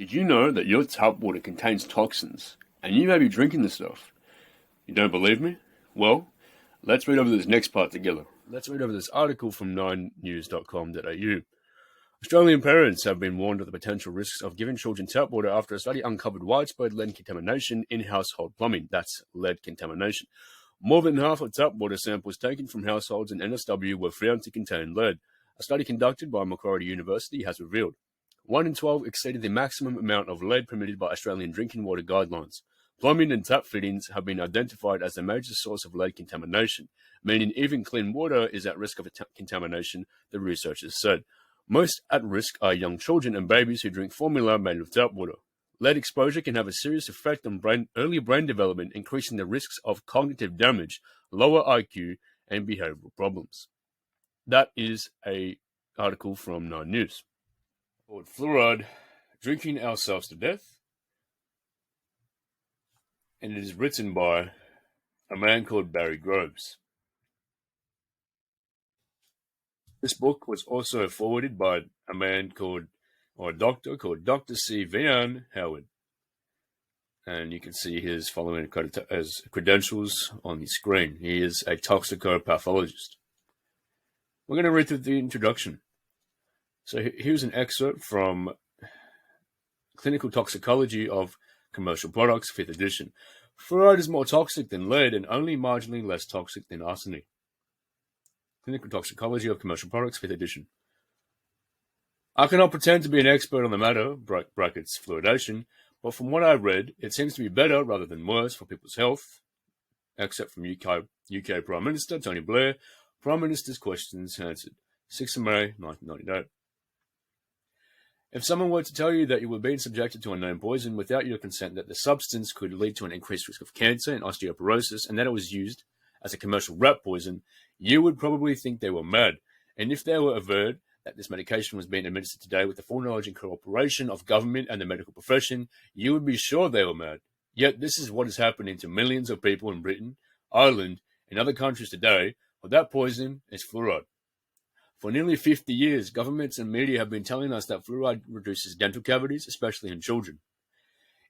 Did you know that your tap water contains toxins and you may be drinking the stuff? You don't believe me? Well, let's read over this next part together. Let's read over this article from 9news.com.au. Australian parents have been warned of the potential risks of giving children tap water after a study uncovered widespread lead contamination in household plumbing. That's lead contamination. More than half of tap water samples taken from households in NSW were found to contain lead. A study conducted by Macquarie University has revealed 1 in 12 exceeded the maximum amount of lead permitted by Australian drinking water guidelines. Plumbing and tap fittings have been identified as a major source of lead contamination, meaning even clean water is at risk of contamination, the researchers said. Most at risk are young children and babies who drink formula made with tap water. Lead exposure can have a serious effect on early brain development, increasing the risks of cognitive damage, lower IQ, and behavioral problems. That is an article from 9 News. Fluoride, drinking ourselves to death. And it is written by a man called Barry Groves. This book was also forwarded by a doctor called Dr. C. Vian Howard. And you can see his following as credentials on the screen. He is a toxicopathologist. We're going to read through the introduction. So here's an excerpt from Clinical Toxicology of Commercial Products, 5th edition. Fluoride is more toxic than lead and only marginally less toxic than arsenic. Clinical Toxicology of Commercial Products, 5th edition. I cannot pretend to be an expert on the matter, brackets fluoridation, but from what I read, it seems to be better rather than worse for people's health, except from UK Prime Minister Tony Blair, Prime Minister's questions answered, 6th of May, 1998. If someone were to tell you that you were being subjected to a known poison without your consent, that the substance could lead to an increased risk of cancer and osteoporosis, and that it was used as a commercial rat poison, you would probably think they were mad. And if they were averred that this medication was being administered today with the full knowledge and cooperation of government and the medical profession, you would be sure they were mad. Yet this is what is happening to millions of people in Britain, Ireland, and other countries today, for that poison is fluoride. For nearly 50 years, governments and media have been telling us that fluoride reduces dental cavities, especially in children.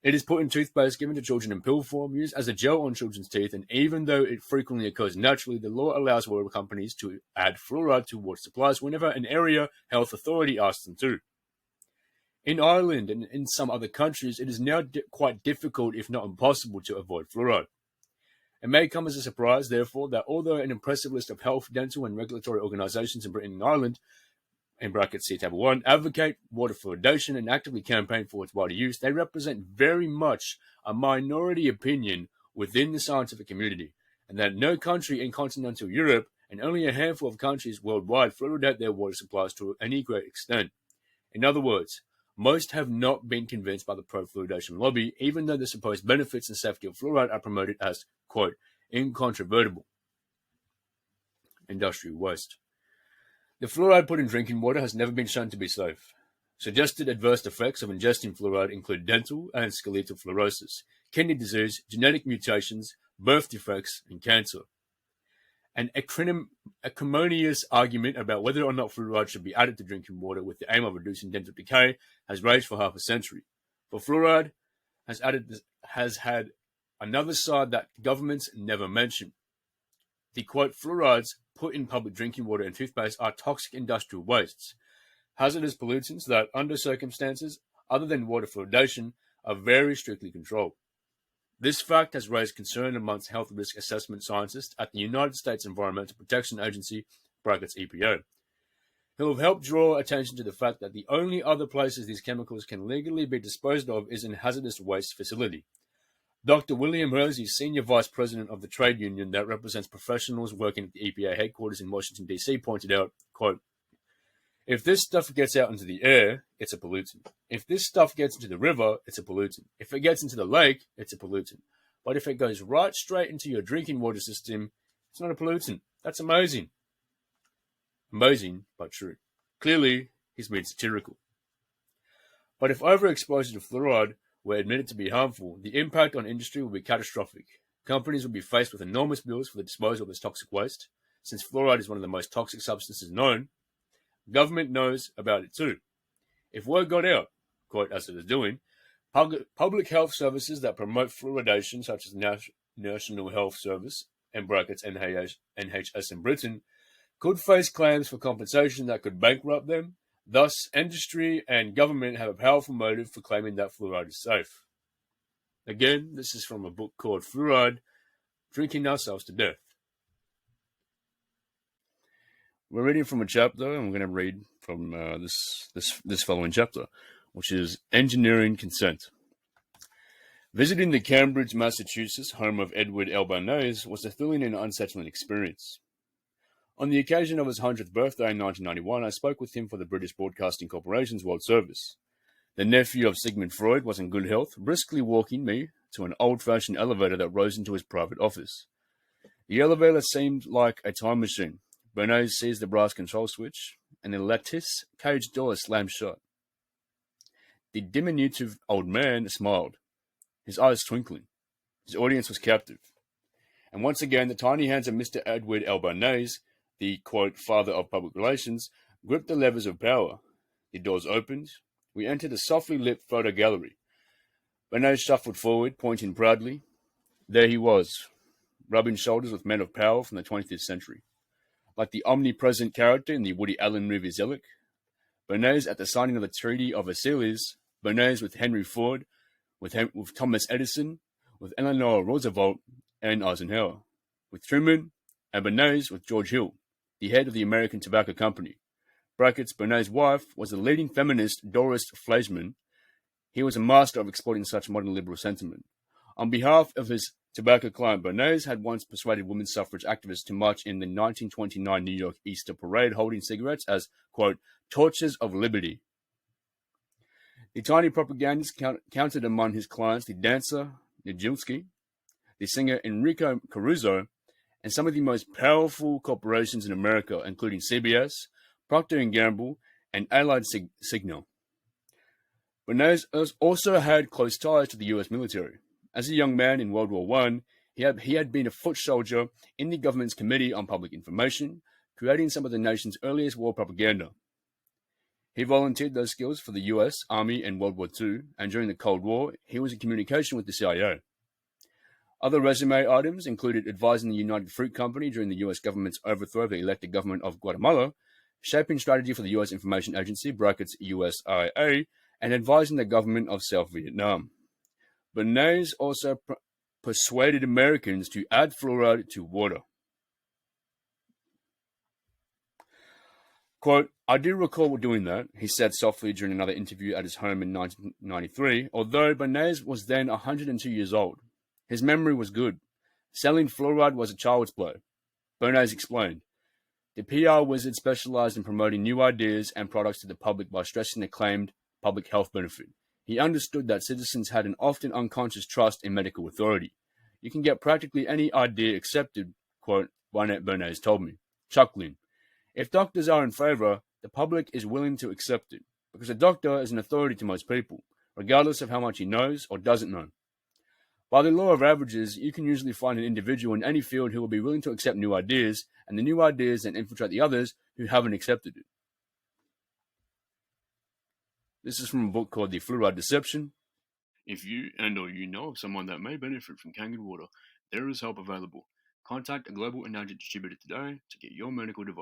It is put in toothpaste given to children in pill form, used as a gel on children's teeth, and even though it frequently occurs naturally, the law allows water companies to add fluoride to water supplies whenever an area health authority asks them to. In Ireland and in some other countries, it is now quite difficult, if not impossible, to avoid fluoride. It may come as a surprise, therefore, that although an impressive list of health, dental, and regulatory organisations in Britain and Ireland, in brackets see Table 1, advocate water fluoridation and actively campaign for its wider use, they represent very much a minority opinion within the scientific community, and that no country in continental Europe and only a handful of countries worldwide fluoridate their water supplies to any great extent. In other words, most have not been convinced by the pro-fluoridation lobby, even though the supposed benefits and safety of fluoride are promoted as, quote, incontrovertible. Industrial waste. The fluoride put in drinking water has never been shown to be safe. Suggested adverse effects of ingesting fluoride include dental and skeletal fluorosis, kidney disease, genetic mutations, birth defects, and cancer. An acrimonious argument about whether or not fluoride should be added to drinking water with the aim of reducing dental decay has raged for half a century. But fluoride has had another side that governments never mention. The quote, fluorides put in public drinking water and toothpaste are toxic industrial wastes, hazardous pollutants that, under circumstances other than water fluoridation, are very strictly controlled. This fact has raised concern amongst health risk assessment scientists at the United States Environmental Protection Agency, brackets EPA, who have helped draw attention to the fact that the only other places these chemicals can legally be disposed of is in hazardous waste facility. Dr. William Hersey, Senior Vice President of the trade union that represents professionals working at the EPA headquarters in Washington, D.C., pointed out, quote, if this stuff gets out into the air, it's a pollutant. If this stuff gets into the river, it's a pollutant. If it gets into the lake, it's a pollutant. But if it goes right straight into your drinking water system, it's not a pollutant. That's amazing. Amazing, but true. Clearly, he's being satirical. But if overexposure to fluoride were admitted to be harmful, the impact on industry would be catastrophic. Companies would be faced with enormous bills for the disposal of this toxic waste. Since fluoride is one of the most toxic substances known, government knows about it too. If word got out, quote, as it is doing, public health services that promote fluoridation, such as National Health Service, in brackets NHS in Britain, could face claims for compensation that could bankrupt them. Thus, industry and government have a powerful motive for claiming that fluoride is safe. Again, this is from a book called Fluoride, Drinking Ourselves to Death. We're reading from a chapter, and we're going to read from this following chapter, which is Engineering Consent. Visiting the Cambridge, Massachusetts home of Edward L. Bernays was a thrilling and unsettling experience. On the occasion of his 100th birthday in 1991, I spoke with him for the British Broadcasting Corporation's World Service. The nephew of Sigmund Freud was in good health, briskly walking me to an old-fashioned elevator that rose into his private office. The elevator seemed like a time machine. Bernays seized the brass control switch, and the lattice cage door slammed shut. The diminutive old man smiled, his eyes twinkling. His audience was captive. And once again, the tiny hands of Mr. Edward L. Bernays, the, quote, father of public relations, gripped the levers of power. The doors opened. We entered a softly lit photo gallery. Bernays shuffled forward, pointing proudly. There he was, rubbing shoulders with men of power from the 20th century. Like the omnipresent character in the Woody Allen movie Zelig, Bernays at the signing of the Treaty of Versailles, Bernays with Henry Ford, with Thomas Edison, with Eleanor Roosevelt and Eisenhower, with Truman, and Bernays with George Hill, the head of the American Tobacco Company. Brackets, Bernays' wife was the leading feminist Doris Fleischmann. He was a master of exploiting such modern liberal sentiment. On behalf of his tobacco client, Bernays had once persuaded women's suffrage activists to march in the 1929 New York Easter Parade holding cigarettes as, quote, torches of liberty. The tiny propagandist counted among his clients the dancer Nijinsky, the singer Enrico Caruso, and some of the most powerful corporations in America, including CBS, Procter & Gamble, and Allied Signal. Bernays also had close ties to the U.S. military. As a young man in World War I, he had been a foot soldier in the government's Committee on Public Information, creating some of the nation's earliest war propaganda. He volunteered those skills for the U.S. Army in World War II, and during the Cold War, he was in communication with the CIA. Other resume items included advising the United Fruit Company during the U.S. government's overthrow of the elected government of Guatemala, shaping strategy for the U.S. Information Agency, brackets USIA, and advising the government of South Vietnam. Bernays also persuaded Americans to add fluoride to water. Quote, I do recall doing that, he said softly during another interview at his home in 1993, although Bernays was then 102 years old. His memory was good. Selling fluoride was a child's play. Bernays explained. The PR wizard specialized in promoting new ideas and products to the public by stressing the claimed public health benefit. He understood that citizens had an often unconscious trust in medical authority. You can get practically any idea accepted, quote, Barnett Bernays told me, chuckling. If doctors are in favor, the public is willing to accept it, because a doctor is an authority to most people, regardless of how much he knows or doesn't know. By the law of averages, you can usually find an individual in any field who will be willing to accept new ideas, and the new ideas then infiltrate the others who haven't accepted it. This is from a book called The Fluoride Deception. If you or you know of someone that may benefit from Kangen water, there is help available. Contact a global energy distributor today to get your medical device.